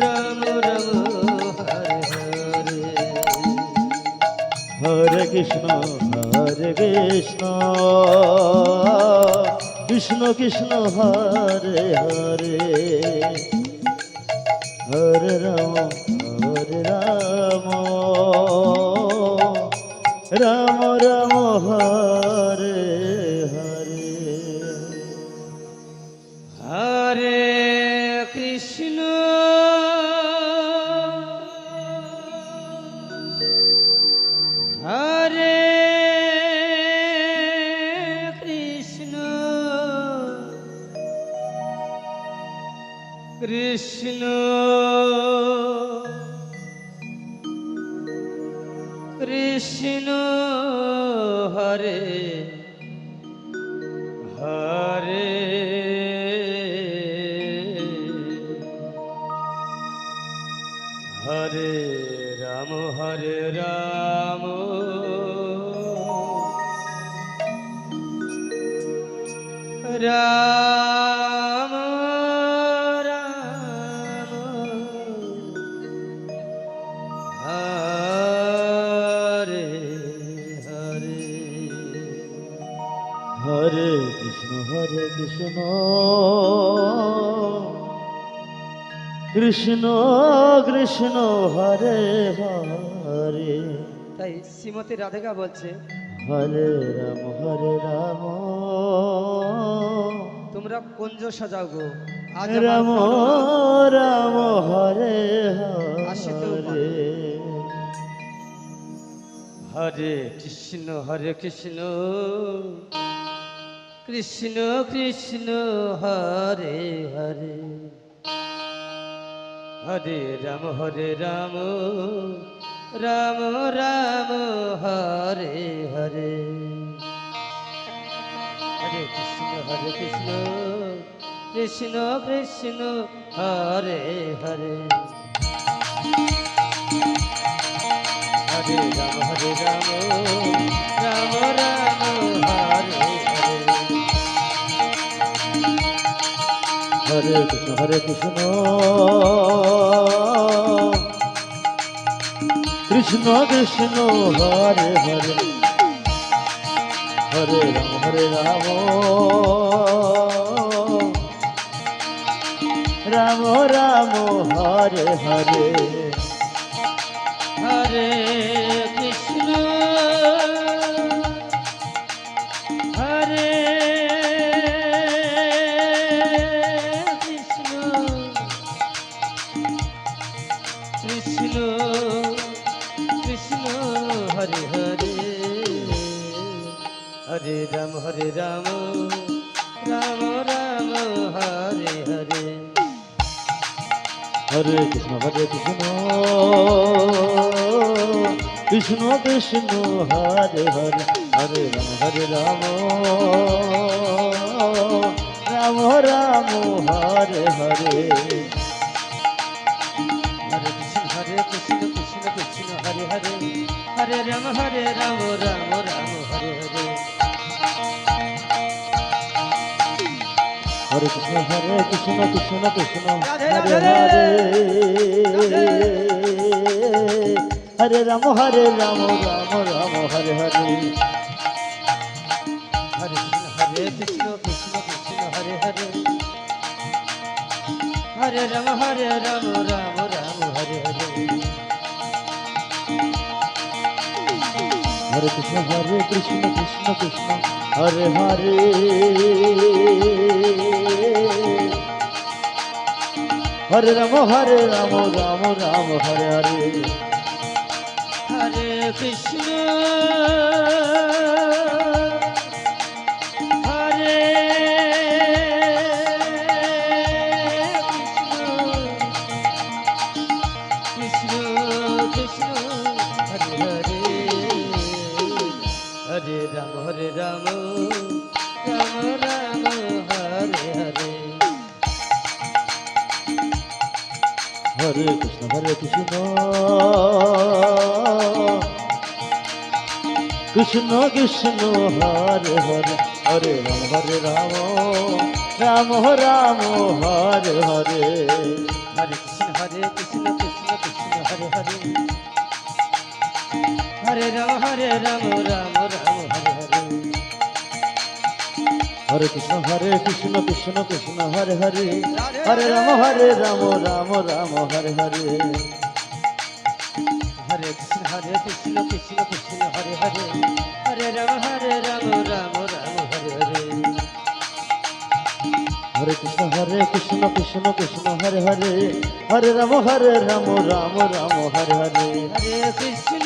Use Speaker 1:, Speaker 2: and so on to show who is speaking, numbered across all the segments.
Speaker 1: রাম রাম হরে হরে
Speaker 2: হরে কৃষ্ণ কৃষ্ণ কৃষ্ণ হরে হরে হরে রাম রাম রাম হরে হরে
Speaker 1: হরে কৃষ্ণ হরে কৃষ্ণ কৃষ্ণ কৃষ্ণ হরে হরে হরে রাম রাম রাম হরে হরে
Speaker 2: হরে কৃষ্ণ কৃষ্ণ কৃষ্ণ হরে হরে
Speaker 1: তাই শ্রীমতী রাধিকা বলছে
Speaker 2: হরে রাম
Speaker 1: তোমরা কুঞ্জ সাজাও গো আজ
Speaker 2: রাম
Speaker 1: আমার
Speaker 2: রাম হরে
Speaker 1: আসিতেও
Speaker 2: হরে
Speaker 1: হরে কৃষ্ণ কৃষ্ণ কৃষ্ণ হরে হরে হরে রাম রাম রাম হরে হরে হরে কৃষ্ণ কৃষ্ণ কৃষ্ণ হরে হরে হরে রাম রাম রাম হরে হরে
Speaker 2: হরে কৃষ্ণ কৃষ্ণ কৃষ্ণ হরে হরে হরে রাম রাম রাম হরে হরে
Speaker 1: হরে কৃষ্ণ হরে কৃষ্ণ কৃষ্ণ কৃষ্ণ হরে হরে হরে রাম রাম রাম হরে হরে
Speaker 2: হরে কৃষ্ণ কৃষ্ণ কৃষ্ণ হরে হরে হরে রাম রাম রাম হরে হরে
Speaker 1: হরে কৃষ্ণ কৃষ্ণ কৃষ্ণ হরে হরে হরে রাম রাম রাম হরে হরে
Speaker 2: হরে কৃষ্ণ কৃষ্ণ কৃষ্ণ
Speaker 1: রাধে
Speaker 2: হরে
Speaker 1: রাধে
Speaker 2: হরে হরে রাম রাম রাম হরে হরে
Speaker 1: হরে কৃষ্ণ কৃষ্ণ কৃষ্ণ হরে হরে হরে রাম রাম রাম হরে হরে
Speaker 2: হরে কৃষ্ণ কৃষ্ণ কৃষ্ণ হরে হরে হরে রাম রাম রাম হরে হরে
Speaker 1: হরে কৃষ্ণ হরে কৃষ্ণ কৃষ্ণ হরে হরে হরে রাম রাম রাম হরে হরে
Speaker 2: হরে কৃষ্ণ কৃষ্ণ কৃষ্ণ হরে হরে হরে রাম রাম রাম হরে হরে
Speaker 1: হরে কৃষ্ণ কৃষ্ণ কৃষ্ণ হরে হরে হরে রাম রাম রাম হরে হরে
Speaker 2: হরে কৃষ্ণ কৃষ্ণ কৃষ্ণ হরে হরে হরে রাম রাম রাম হরে হরে
Speaker 1: হরে কৃষ্ণ কৃষ্ণ কৃষ্ণ হরে হরে হরে রাম রাম রাম হরে হরে
Speaker 2: হরে কৃষ্ণ কৃষ্ণ কৃষ্ণ হরে হরে হরে রাম রাম রাম হরে হরে
Speaker 1: হরে কৃষ্ণ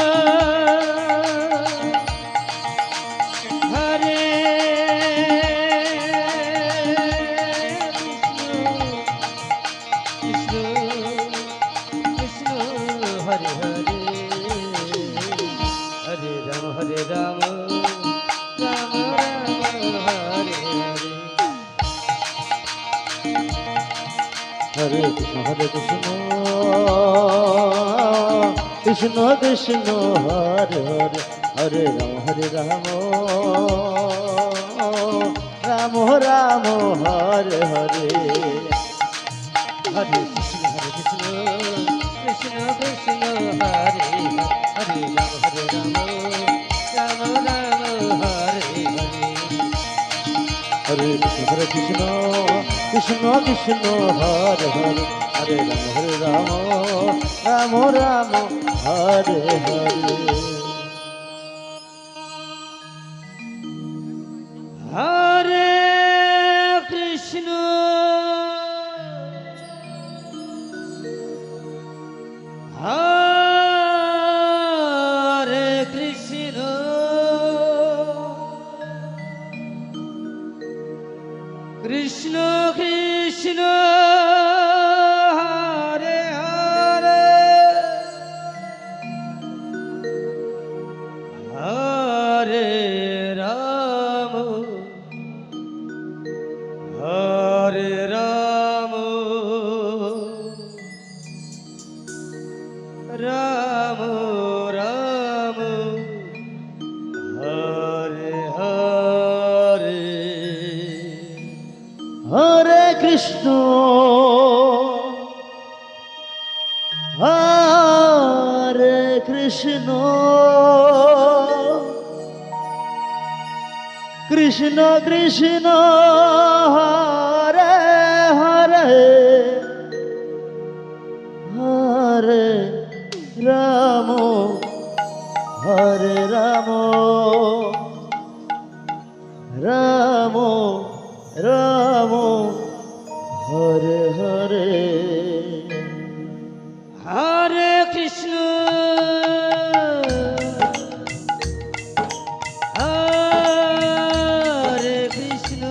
Speaker 1: হরে কৃষ্ণ কৃষ্ণ হরে হরে হরে রাম রাম রাম হরে হরে
Speaker 2: হরে কৃষ্ণ কৃষ্ণ কৃষ্ণ হরে হরে হরে রাম রাম রাম হরে হরে
Speaker 1: হরে কৃষ্ণ কৃষ্ণ কৃষ্ণ হরে হরে রাম রাম রাম হরে হরে
Speaker 2: হরে কৃষ্ণ কৃষ্ণ কৃষ্ণ হরে হরে হরে রাম রাম রাম হরে হরে
Speaker 1: হরে কৃষ্ণ হরে কৃষ্ণ কৃষ্ণ কৃষ্ণ হরে হরে হরে রাম হরে রাম রাম রাম হরে হরে
Speaker 2: হরে কৃষ্ণ হরে কৃষ্ণ কৃষ্ণ কৃষ্ণ হরে হরে হরে রাম হরে রাম রাম রাম হরে হরে
Speaker 1: হরে কৃষ্ণ হরে কৃষ্ণ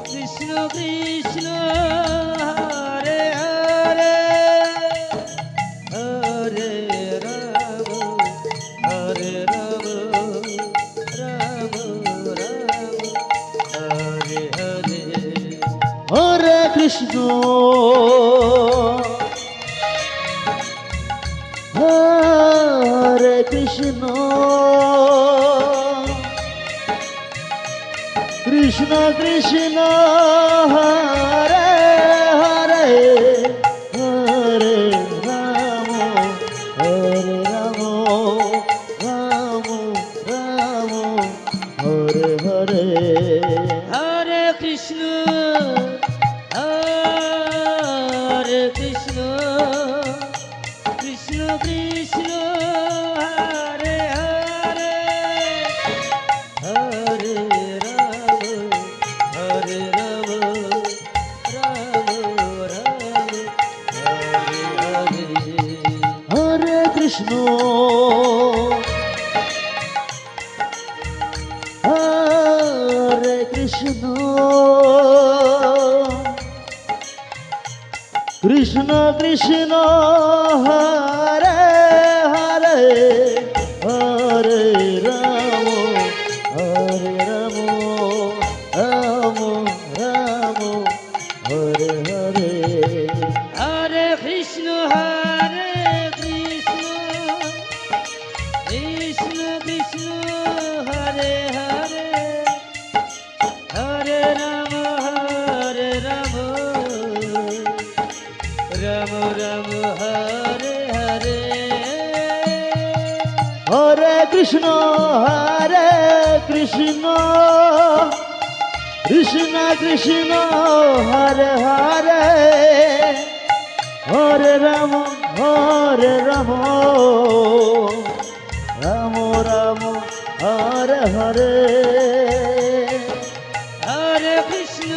Speaker 1: কৃষ্ণ কৃষ্ণ হরে হরে হরে রাম হরে রাম রাম রাম হরে হরে
Speaker 2: হরে কৃষ্ণ হরে কৃষ্ণ কৃষ্ণ কৃষ্ণ হরে হরে হরে রাম রাম রাম হরে হরে
Speaker 1: হরে কৃষ্ণ হরে কৃষ্ণ কৃষ্ণ কৃষ্ণ হরে হরে হরে রাম রাম রাম হরে হরে
Speaker 2: হরে কৃষ্ণ হরে কৃষ্ণ কৃষ্ণ কৃষ্ণ হরে হরে হরে রাম রাম রাম হরে হরে
Speaker 1: হরে কৃষ্ণ হরে কৃষ্ণ কৃষ্ণ কৃষ্ণ হরে হরে হরে রাম
Speaker 2: কৃষ্ণ কৃষ্ণ কৃষ্ণ হরে হরে হরে রাম রাম রাম হরে হরে
Speaker 1: হরে কৃষ্ণ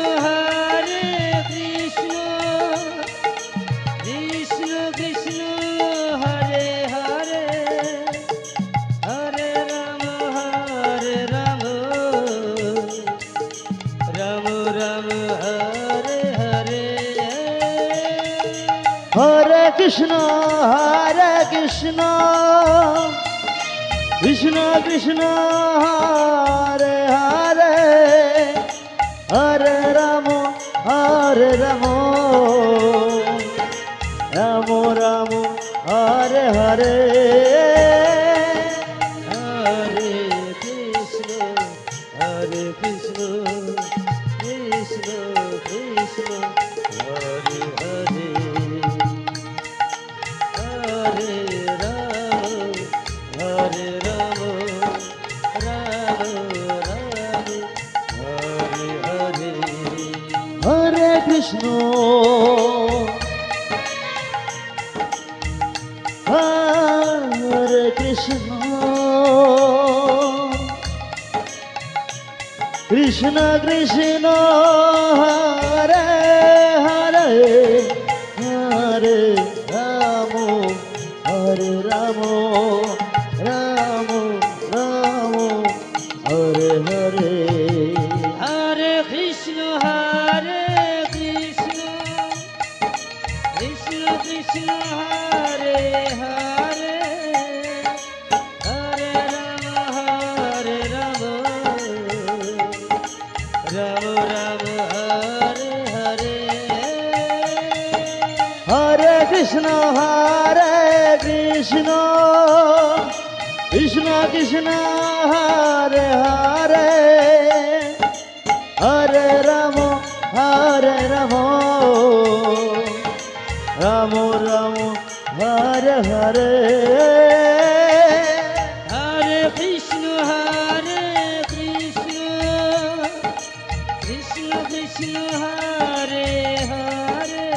Speaker 1: কৃষ্ণ কৃষ্ণ হরে হরে হরে রাম রাম রাম হরে হরে
Speaker 2: হরে কৃষ্ণ কৃষ্ণ কৃষ্ণ হরে হরে হরে রাম রাম রাম হরে হরে
Speaker 1: হরে কৃষ্ণ কৃষ্ণ কৃষ্ণ হরে হরে হরে রাম রাম হরে হরে
Speaker 2: হরে কৃষ্ণ হরে কৃষ্ণ কৃষ্ণ কৃষ্ণ হরে হরে হরে রাম রাম রাম হরে হরে
Speaker 1: হরে কৃষ্ণ কৃষ্ণ কৃষ্ণ হরে হরে হরে রাম রাম হরে হরে
Speaker 2: হরে কৃষ্ণ কৃষ্ণ কৃষ্ণ হরে হরে হরে রাম রাম রাম হরে হরে
Speaker 1: হরে কৃষ্ণ কৃষ্ণ কৃষ্ণ হরে হরে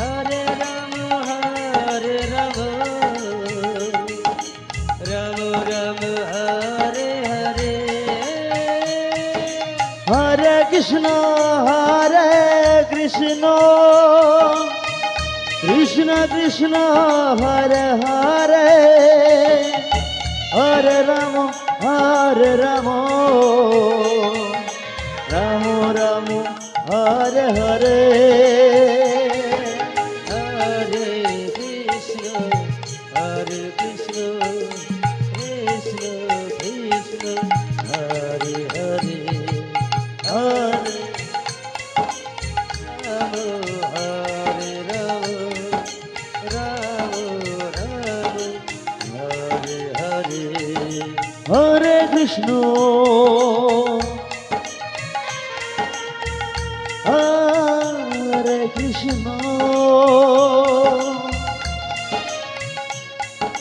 Speaker 1: হরে রাম রাম হরে হরে
Speaker 2: হরে কৃষ্ণ কৃষ্ণ কৃষ্ণ হরে হরে হরে রাম রাম হরে হরে
Speaker 1: হরে কৃষ্ণ কৃষ্ণ কৃষ্ণ হরে হরে
Speaker 2: হরে
Speaker 1: রাম হরে রাম হরে হরে
Speaker 2: হরে কৃষ্ণ হরে কৃষ্ণ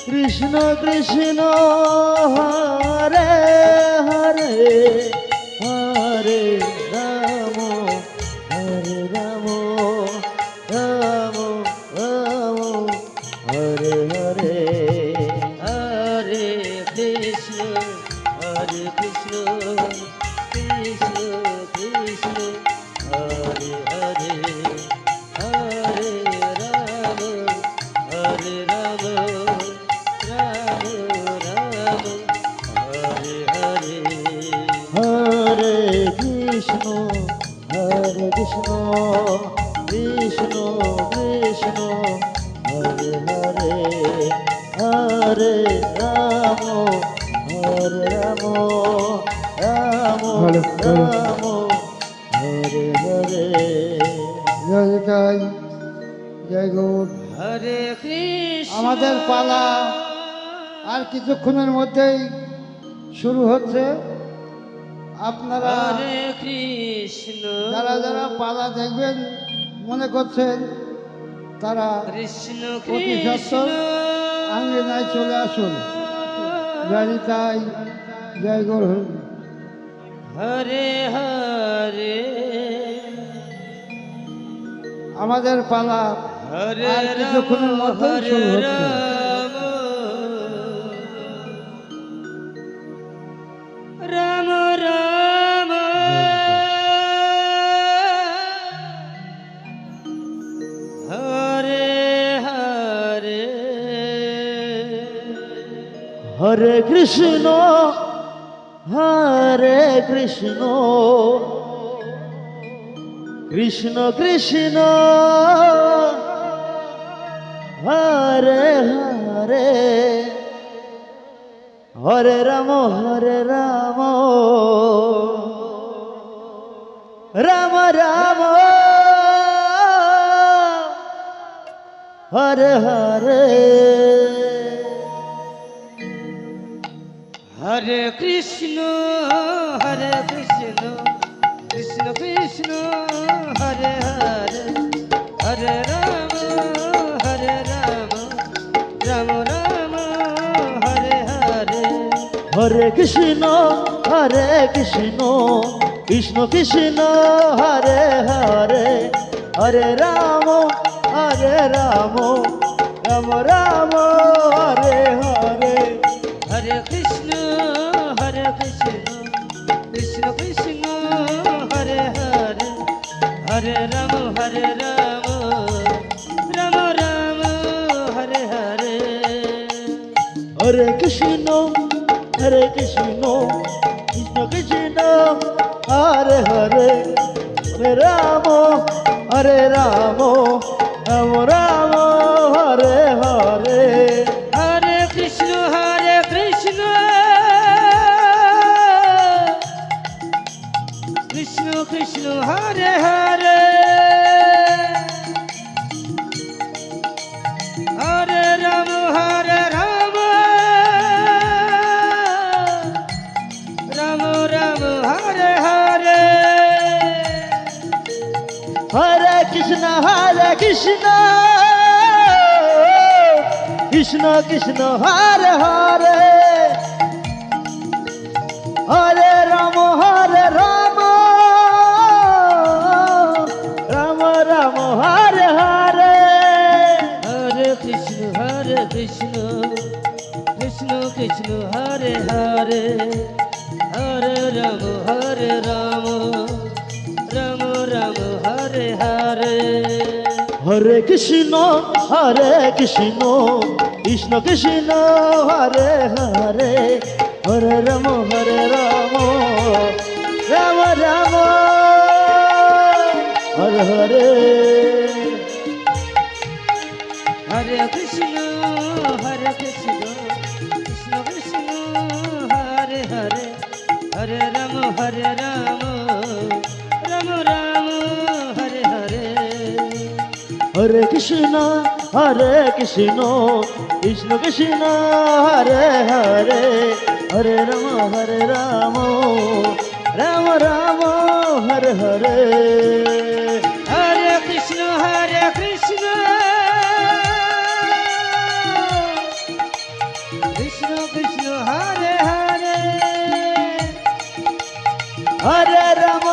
Speaker 2: কৃষ্ণ কৃষ্ণ হরে হরে হরে রাম রাম হরে হরে
Speaker 1: হরে কৃষ্ণ কৃষ্ণ কৃষ্ণ হরে হরে হরে রাম রাম হরে হরে
Speaker 2: হরে কৃষ্ণ কৃষ্ণ কৃষ্ণ হরে হরে হরে রাম রাম হরে হরে
Speaker 3: জয় নিতাই, জয় গৌর।
Speaker 1: হরে কৃষ্ণ
Speaker 3: আমাদের পালা আর কিছুক্ষণের মধ্যেই শুরু হচ্ছে। আপনারা
Speaker 1: হরে কৃষ্ণ
Speaker 3: যারা যারা পালা দেখবেন মনে করছেন তারা
Speaker 1: কৃষ্ণ
Speaker 3: অতি
Speaker 1: কৃষ্ণ
Speaker 3: সত্বর আঙ্গিনায় চলে আসুন। জয় নিতাই, জয় গুরু।
Speaker 1: হরে হরে
Speaker 3: আমাদের পালা
Speaker 1: হরে
Speaker 3: আর
Speaker 1: রাম
Speaker 3: কিছুক্ষণের মধ্যেই
Speaker 1: হরে
Speaker 3: শুরু হচ্ছে।
Speaker 1: রাম রাম রাম হরে হরে
Speaker 2: হরে কৃষ্ণ হরে কৃষ্ণ কৃষ্ণ কৃষ্ণ হরে হরে হরে রাম রাম রাম হরে হরে
Speaker 1: হরে কৃষ্ণ কৃষ্ণ কৃষ্ণ হরে হরে হরে রাম রাম রাম হরে হরে
Speaker 2: হরে কৃষ্ণ কৃষ্ণ কৃষ্ণ হরে হরে হরে রাম রাম রাম হরে হরে
Speaker 1: হরে কৃষ্ণ কৃষ্ণ কৃষ্ণ হরে হরে হরে রাম রাম রাম হরে হরে
Speaker 2: হরে কৃষ্ণ কৃষ্ণ কৃষ্ণ হরে হরে হরে রাম রাম রাম হরে হরে
Speaker 1: হরে কৃষ্ণ কৃষ্ণ কৃষ্ণ হরে হরে হরে রাম রাম রাম হরে হরে
Speaker 2: হরে কৃষ্ণ কৃষ্ণ কৃষ্ণ হরে হরে হরে রাম রাম রাম হরে হরে
Speaker 1: হরে কৃষ্ণ কৃষ্ণ কৃষ্ণ হরে হরে হরে রাম রাম রাম হরে হরে
Speaker 2: হরে কৃষ্ণ কৃষ্ণ কৃষ্ণ হরে হরে হরে রাম রাম রাম হরে হরে
Speaker 1: হরে কৃষ্ণ কৃষ্ণ কৃষ্ণ হরে হরে হরে রাম রাম রাম হরে হরে
Speaker 2: হরে কৃষ্ণ কৃষ্ণ কৃষ্ণ হরে হরে হরে রাম রাম রাম হরে হরে
Speaker 1: হরে কৃষ্ণ কৃষ্ণ কৃষ্ণ হরে হরে
Speaker 2: হরে রাম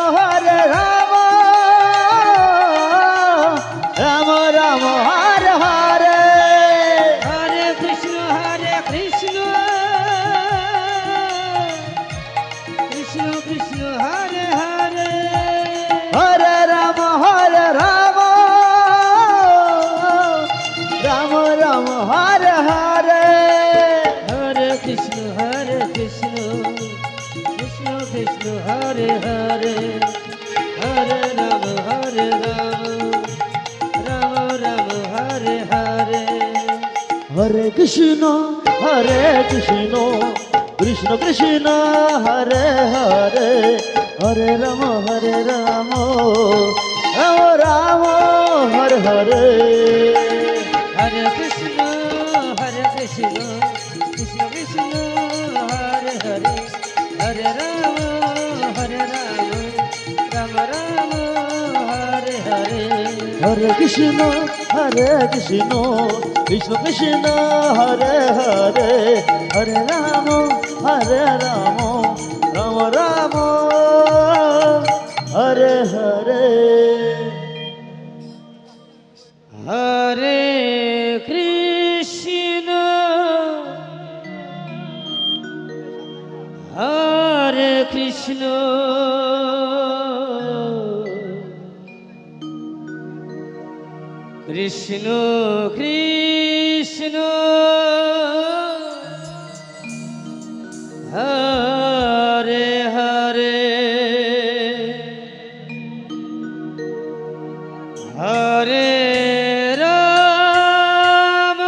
Speaker 2: রাম রাম হরে হরে
Speaker 1: হরে কৃষ্ণ কৃষ্ণ কৃষ্ণ হরে হরে
Speaker 2: হরে রাম রাম রাম হরে হরে
Speaker 1: হরে কৃষ্ণ কৃষ্ণ কৃষ্ণ হরে হরে হরে রাম রাম হরে হরে
Speaker 2: হরে কৃষ্ণ কৃষ্ণ কৃষ্ণ হরে হরে হরে রাম রাম রাম হরে হরে
Speaker 1: হরে কৃষ্ণ কৃষ্ণ কৃষ্ণ হরে হরে হরে রাম রাম রাম হরে হরে
Speaker 2: হরে কৃষ্ণ কৃষ্ণ কৃষ্ণ হরে হরে হরে রাম রাম রাম হরে হরে
Speaker 1: হরে কৃষ্ণ হরে কৃষ্ণ কৃষ্ণ কৃষ্ণ হরে হরে হরে রাম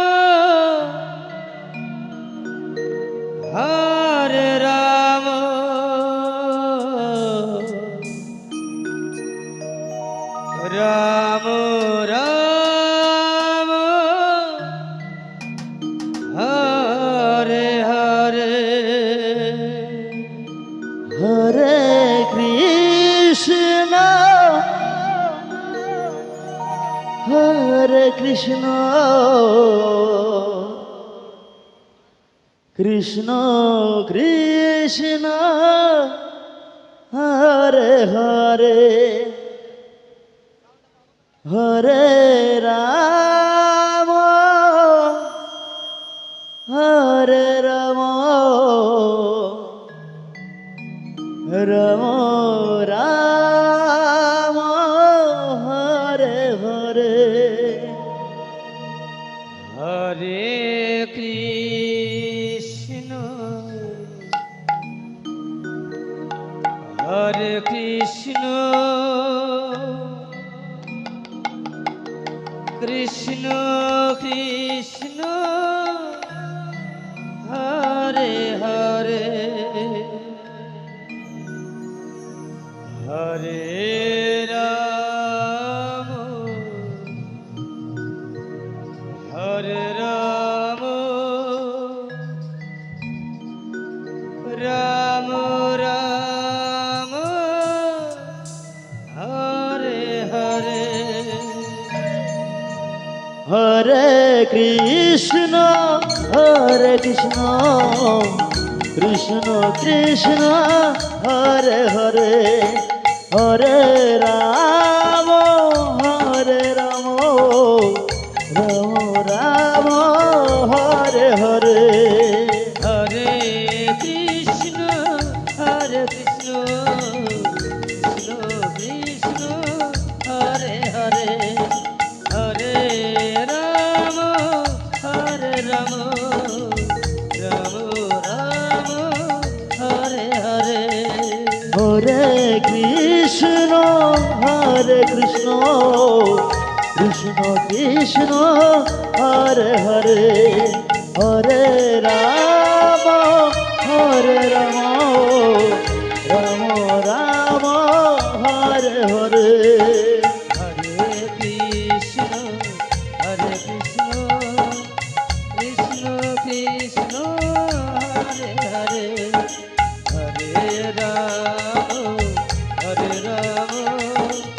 Speaker 1: হরে রাম রাম রাম হরে হরে
Speaker 2: হরে কৃষ্ণ হরে কৃষ্ণ কৃষ্ণ কৃষ্ণ হরে হরে হরে রাম হরে রাম রাম রাম হরে হরে
Speaker 1: হরে কৃষ্ণ হরে কৃষ্ণ কৃষ্ণ কৃষ্ণ হরে হরে হরে রাম হরে রাম রাম রাম হরে হরে
Speaker 2: হরে কৃষ্ণ হরে কৃষ্ণ কৃষ্ণ কৃষ্ণ হরে হরে হরে রাম হরে রাম রাম রাম হরে হরে
Speaker 1: হরে কৃষ্ণ কৃষ্ণ কৃষ্ণ হরে হরে হরে রাম রাম রাম হরে হরে
Speaker 2: হরে কৃষ্ণ হরে কৃষ্ণ কৃষ্ণ কৃষ্ণ হরে হরে হরে রাম রাম রাম হরে হরে
Speaker 1: হরে কৃষ্ণ কৃষ্ণ কৃষ্ণ হরে হরে হরে রাম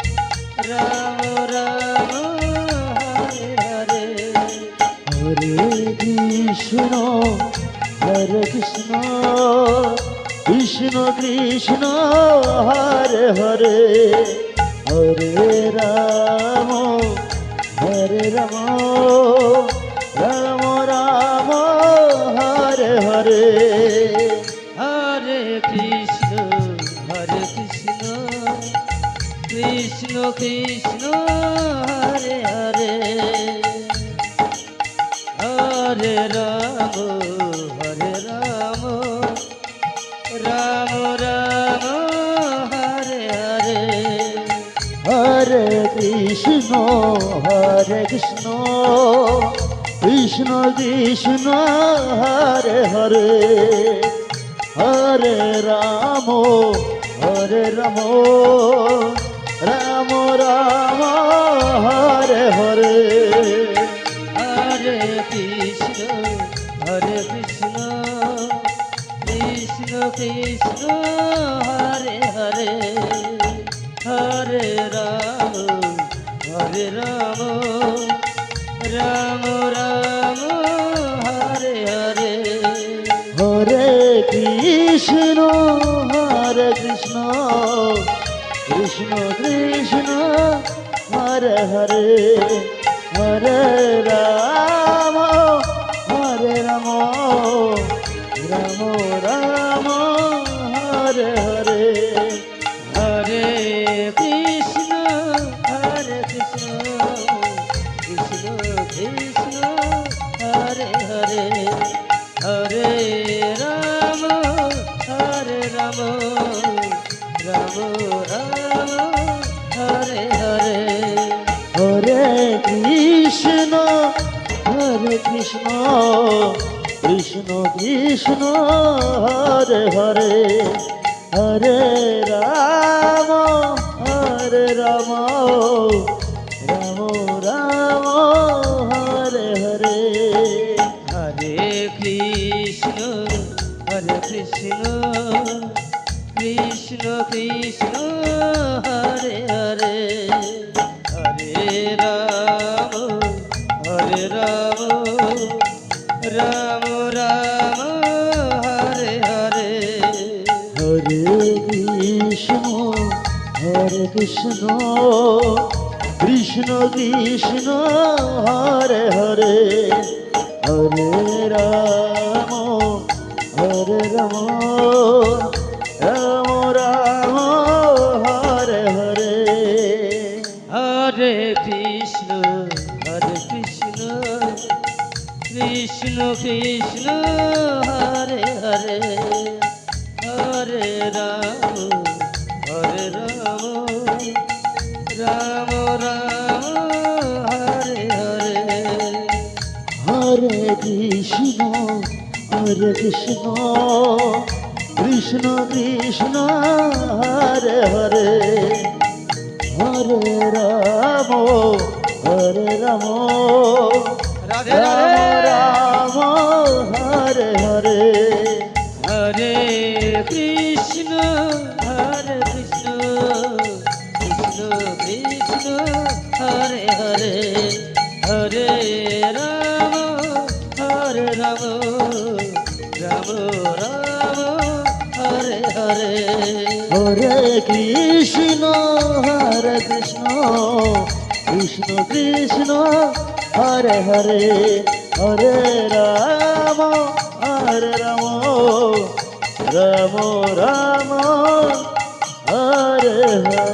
Speaker 1: রাম রাম হরে হরে
Speaker 2: হরে কৃষ্ণ হরে কৃষ্ণ কৃষ্ণ কৃষ্ণ হরে হরে হরে রাম রাম রাম হরে হরে
Speaker 1: হরে কৃষ্ণ কৃষ্ণ কৃষ্ণ হরে হরে হরে রাম রাম রাম হরে হরে
Speaker 2: হরে কৃষ্ণ কৃষ্ণ কৃষ্ণ কৃষ্ণ হরে হরে হরে রাম রাম রাম হরে হরে
Speaker 1: হরে কৃষ্ণ কৃষ্ণ কৃষ্ণ হরে হরে হরে রাম রাম রাম হরে হরে
Speaker 2: হরে কৃষ্ণ কৃষ্ণ হরে কৃষ্ণ কৃষ্ণ কৃষ্ণ হরে হরে হরে রাম রাম রাম হরে হরে
Speaker 1: হরে কৃষ্ণ কৃষ্ণ কৃষ্ণ হরে হরে হরে রাম রাম রাম হরে হরে
Speaker 2: হরে কৃষ্ণ কৃষ্ণ কৃষ্ণ কৃষ্ণ হরে হরে হরে রাম রাম রাম রাম হরে হরে
Speaker 1: হরে কৃষ্ণ কৃষ্ণ কৃষ্ণ কৃষ্ণ হরে হরে হরে রাম রাম রাম হরে হরে
Speaker 2: হরে কৃষ্ণ কৃষ্ণ কৃষ্ণ কৃষ্ণ হরে হরে হরে রাম রাম রাম রাম হরে হরে
Speaker 1: হরে কৃষ্ণ কৃষ্ণ কৃষ্ণ কৃষ্ণ হরে হরে হরে রাম রাম রাম হরে হরে
Speaker 2: হরে কৃষ্ণ কৃষ্ণ কৃষ্ণ কৃষ্ণ হরে হরে হরে রাম রাম
Speaker 1: রাধে
Speaker 2: রাম রাম হরে হরে
Speaker 1: হরে কৃষ্ণ কৃষ্ণ কৃষ্ণ কৃষ্ণ হরে হরে হরে রাম রাম রাম হরে হরে
Speaker 2: হরে কৃষ্ণ কৃষ্ণ কৃষ্ণ কৃষ্ণ হরে হরে হরে রাম রাম রাম রাম হরে হরে